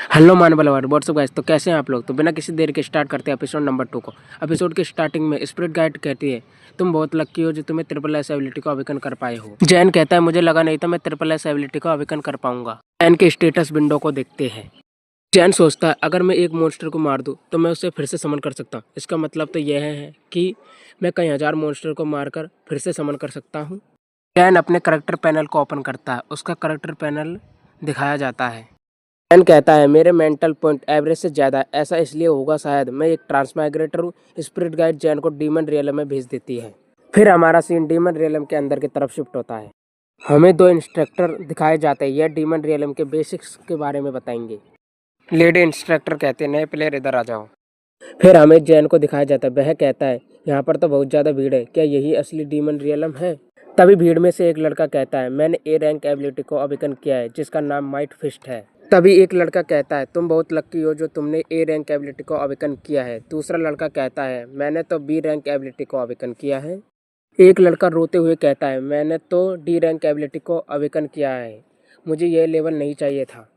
Hello मानवलवर WhatsApp guys. तो कैसे हैं आप लोग। तो बिना किसी देर के स्टार्ट करते हैं एपिसोड नंबर 2 को। एपिसोड के स्टार्टिंग में स्पिरिट गाइड कहती है, तुम बहुत लकी हो जो तुम्हें ट्रिपल एस एबिलिटी को अवेकन कर पाए हो। जैन कहता है, मुझे लगा नहीं था मैं ट्रिपल एस एबिलिटी को अवेकन कर पाऊंगा। जैन के स्टेटस विंडो को देखते हैं। जैन सोचता है, अगर मैं एक मॉन्स्टर को मार दूं तो मैं उसे फिर से समन कर सकता हूँ। इसका मतलब तो यह है कि मैं कई हजार मॉन्स्टर को मारकर फिर से समन कर सकता हूँ। जैन अपने करेक्टर पैनल को ओपन करता है। उसका करेक्टर पैनल दिखाया जाता है। जैन कहता है, मेरे मेंटल पॉइंट एवरेज से ज़्यादा है। ऐसा इसलिए होगा, शायद मैं एक ट्रांसमाइग्रेटर हूँ। स्पिरिट गाइड जैन को डीमन रियलम में भेज देती है। फिर हमारा सीन डीमन रियलम के अंदर की तरफ शिफ्ट होता है। हमें 2 इंस्ट्रक्टर दिखाए जाते हैं। यह डीमन रियलम के बेसिक्स के बारे में बताएंगे। लेडी इंस्ट्रक्टर कहते हैं, नए प्लेयर इधर आ जाओ। फिर हमें जैन को दिखाया जाता है। वह कहता है, यहाँ पर तो बहुत ज़्यादा भीड़ है, क्या यही असली डीमन रियलम है। तभी भीड़ में से एक लड़का कहता है, मैंने ए रैंक एबिलिटी को अवेकन किया है जिसका नाम माइट फिस्ट है। तभी एक लड़का कहता है, तुम बहुत लकी हो जो तुमने ए रैंक एबिलिटी को अवेकन किया है। दूसरा लड़का कहता है, मैंने तो बी रैंक एबिलिटी को अवेकन किया है। एक लड़का रोते हुए कहता है, मैंने तो डी रैंक एबिलिटी को अवेकन किया है, मुझे यह लेवल नहीं चाहिए था।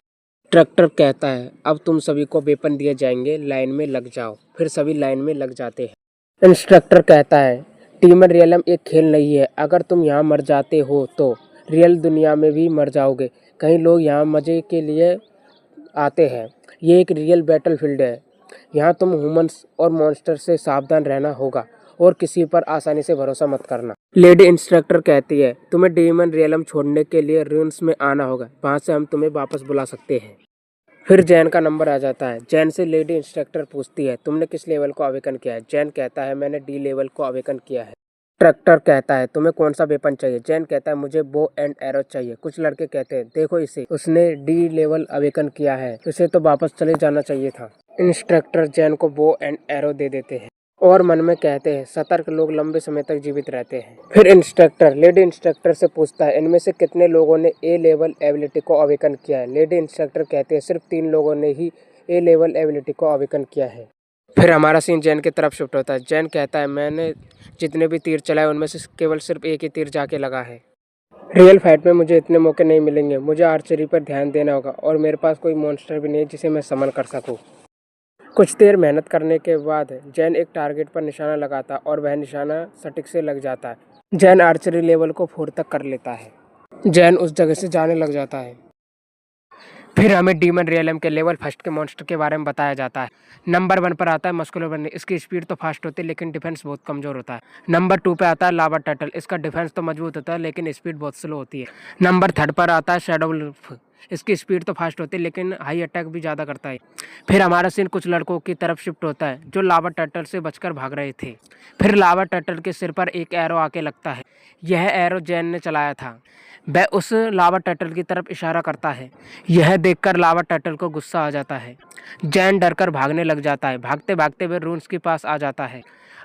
ट्रैक्टर कहता है, अब तुम सभी को वेपन दिए जाएंगे, लाइन में लग जाओ। फिर सभी लाइन में लग जाते हैं। इंस्ट्रक्टर कहता है, डीमन रियलम एक खेल नहीं है। अगर तुम यहाँ मर जाते हो तो रियल दुनिया में भी मर जाओगे। कई लोग यहाँ मज़े के लिए आते हैं। ये एक रियल बैटलफील्ड है। यहाँ तुम ह्यूमंस और मॉन्स्टर से सावधान रहना होगा और किसी पर आसानी से भरोसा मत करना। लेडी इंस्ट्रक्टर कहती है, तुम्हें डीमन रियलम छोड़ने के लिए रून्स में आना होगा, वहाँ से हम तुम्हें वापस बुला सकते हैं। फिर जैन का नंबर आ जाता है। जैन से लेडी इंस्ट्रक्टर पूछती है, तुमने किस लेवल को अवेकन किया है। जैन कहता है, मैंने डी लेवल को अवेकन किया है। ट्रैक्टर कहता है, तुम्हें कौन सा वेपन चाहिए। जैन कहता है, मुझे बो एंड एरो चाहिए। कुछ लड़के कहते हैं, देखो इसे, उसने डी लेवल अवेकन किया है, इसे तो वापस चले जाना चाहिए था। इंस्ट्रक्टर जैन को बो एंड एरो दे देते हैं और मन में कहते हैं, सतर्क लोग लंबे समय तक जीवित रहते हैं। फिर इंस्ट्रक्टर लेडी इंस्ट्रक्टर से पूछता है, इनमें से कितने लोगों ने ए लेवल एबिलिटी को अवेकन किया है। लेडी इंस्ट्रक्टर कहते हैं, सिर्फ 3 लोगों ने ही ए लेवल एबिलिटी को अवेकन किया है। फिर हमारा सीन जैन की तरफ शिफ्ट होता है। जैन कहता है, मैंने जितने भी तीर चलाए उनमें से केवल सिर्फ एक ही तीर जाके लगा है। रियल फाइट में मुझे इतने मौके नहीं मिलेंगे। मुझे आर्चरी पर ध्यान देना होगा और मेरे पास कोई मॉन्स्टर भी नहीं जिसे मैं समन कर सकूं। कुछ देर मेहनत करने के बाद जैन एक टारगेट पर निशाना लगाता और वह निशाना सटीक से लग जाता है। जैन आर्चरी लेवल को 4 तक कर लेता है। जैन उस जगह से जाने लग जाता है। फिर हमें डीमन रियलम के लेवल फर्स्ट के मॉन्स्टर के बारे में बताया जाता है। नंबर 1 पर आता है मस्कुलर बन्नी। इसकी स्पीड तो फास्ट होती है लेकिन डिफेंस बहुत कमजोर होता है। नंबर 2 पे आता है लावा टर्टल। इसका डिफेंस तो मजबूत होता है लेकिन स्पीड बहुत स्लो होती है। नंबर 3 पर आता है शैडो वुल्फ। इसकी स्पीड तो फास्ट होती है लेकिन हाई अटैक भी ज़्यादा करता है। फिर हमारा सीन कुछ लड़कों की तरफ शिफ्ट होता है जो लावा टर्टल से बचकर भाग रहे थे। फिर लावा टर्टल के सिर पर एक एरो आके लगता है। यह एरो जैन ने चलाया था। वह उस लावा टर्टल की तरफ इशारा करता है। यह देखकर लावा टर्टल को गुस्सा आ जाता है। जैन डरकर भागने लग जाता है। भागते भागते वह रून्स के पास आ जाता है।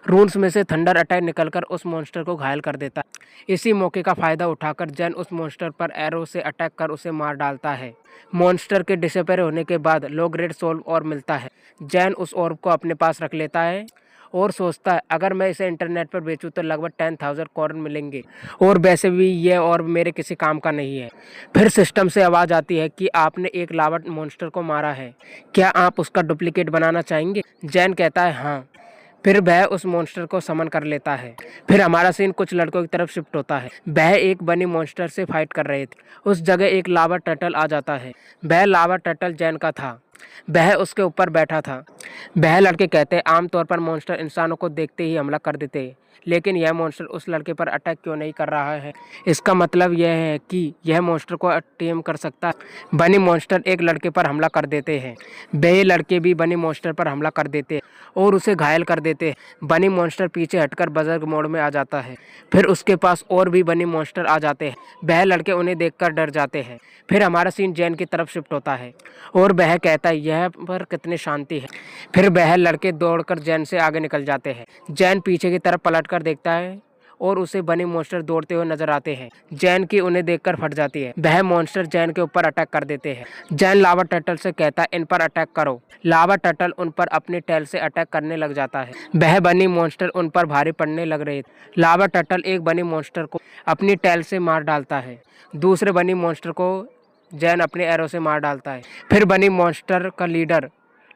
रून्स में से थंडर अटैक निकलकर उस मॉन्स्टर को घायल कर देता है। इसी मौके का फायदा उठाकर जैन उस मॉन्स्टर पर एरो से अटैक कर उसे मार डालता है। मॉन्स्टर के डिसअपेयर होने के बाद लो ग्रेड सोल ऑर्ब मिलता है। जैन उस ऑर्ब को अपने पास रख लेता है और सोचता है, अगर मैं इसे इंटरनेट पर बेचूं तो लगभग 10,000 कॉर्न मिलेंगे और वैसे भी ये ऑर्ब मेरे किसी काम का नहीं है। फिर सिस्टम से आवाज़ आती है कि आपने एक लावा मॉन्स्टर को मारा है, क्या आप उसका डुप्लीकेट बनाना चाहेंगे। जैन कहता है हाँ। फिर वह उस मॉन्स्टर को समन कर लेता है। फिर हमारा सीन कुछ लड़कों की तरफ शिफ्ट होता है। वह एक बनी मॉन्स्टर से फाइट कर रहे थे। उस जगह एक लावा टर्टल आ जाता है। वह लावा टर्टल जैन का था। वह उसके ऊपर बैठा था। वह लड़के कहते हैं, आमतौर पर मॉन्स्टर इंसानों को देखते ही हमला कर देते हैं, लेकिन यह मॉन्स्टर उस लड़के पर अटैक क्यों नहीं कर रहा है। इसका मतलब यह है कि यह मॉन्स्टर को टेम कर सकता है। बनी मॉन्स्टर एक लड़के पर हमला कर देते हैं। वे लड़के भी बनी मॉन्स्टर पर हमला कर देते हैं और उसे घायल कर देते हैं। बनी मॉन्स्टर पीछे हटकर बजर्ग मोड में आ जाता है। फिर उसके पास और भी बनी मॉन्स्टर आ जाते हैं। वह लड़के उन्हें देखकर डर जाते हैं। फिर हमारा सीन जैन की तरफ शिफ्ट होता है और वह कहता है, यह पर कितनी शांति है। फिर वह लड़के दौड़कर जैन से आगे निकल जाते हैं। जैन पीछे की तरफ पलटकर देखता है और उसे बनी मॉन्स्टर दौड़ते हुए नजर आते हैं। जैन की उन्हें देखकर फट जाती है। वह मॉन्स्टर जैन के ऊपर अटैक कर देते हैं। जैन लावा टर्टल से कहता है, इन पर अटैक करो। लावा टर्टल उन पर अपनी टैल से अटैक करने लग जाता है। वह बनी मॉन्स्टर उन पर भारी पड़ने लग रहे थे। लावा टर्टल एक बनी मॉन्स्टर को अपनी टैल से मार डालता है। दूसरे बनी मॉन्स्टर को जैन अपने एरो से मार डालता है। फिर बनी मॉन्स्टर का लीडर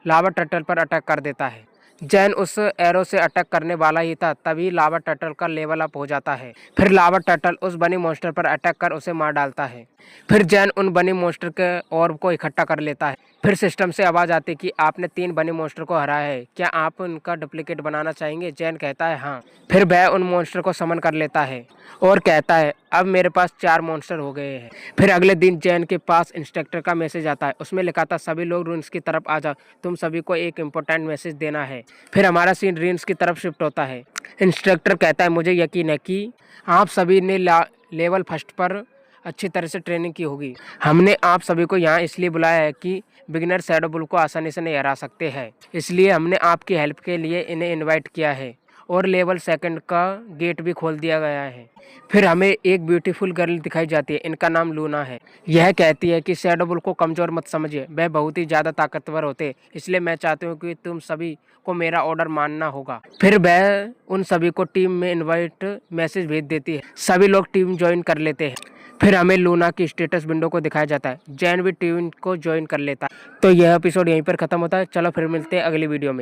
लावा टर्टल पर अटैक कर देता है। जैन उस एरो से अटैक करने वाला ही था, तभी लावा टर्टल का लेवल अप हो जाता है। फिर लावा टर्टल उस बनी मॉन्स्टर पर अटैक कर उसे मार डालता है। फिर जैन उन बनी मॉन्स्टर के ऑर्ब को इकट्ठा कर लेता है। फिर सिस्टम से आवाज़ आती कि आपने 3 बनी मॉन्स्टर को हराया है, क्या आप उनका डुप्लीकेट बनाना चाहेंगे? जैन कहता है हाँ। फिर वह उन मॉन्स्टर को समन कर लेता है और कहता है अब मेरे पास 4 मॉन्स्टर हो गए हैं। फिर अगले दिन जैन के पास इंस्ट्रक्टर का मैसेज आता है। उसमें लिखा था सभी लोग रून्स की तरफ आ जाओ, तुम सभी को एक इम्पोर्टेंट मैसेज देना है। फिर हमारा सीन रून्स की तरफ शिफ्ट होता है। इंस्ट्रक्टर कहता है मुझे यकीन है कि आप सभी ने लेवल फर्स्ट पर अच्छी तरह से ट्रेनिंग की होगी। हमने आप सभी को यहाँ इसलिए बुलाया है कि बिगिनर शैडो बुल को आसानी से नहीं हरा सकते हैं, इसलिए हमने आपकी हेल्प के लिए इन्हें इनवाइट किया है और लेवल सेकंड का गेट भी खोल दिया गया है। फिर हमें एक ब्यूटीफुल गर्ल दिखाई जाती है, इनका नाम लूना है। यह कहती है कि शैडो बुल को कमज़ोर मत समझिए, वह बहुत ही ज़्यादा ताकतवर होते, इसलिए मैं चाहती हूँ कि तुम सभी को मेरा ऑर्डर मानना होगा। फिर वह उन सभी को टीम में इनवाइट मैसेज भेज देती है। सभी लोग टीम ज्वाइन कर लेते हैं। फिर हमें लूना की स्टेटस विंडो को दिखाया जाता है। जैन भी टीम को ज्वाइन कर लेता है। तो यह एपिसोड यहीं पर खत्म होता है। चलो फिर मिलते हैं अगली वीडियो में।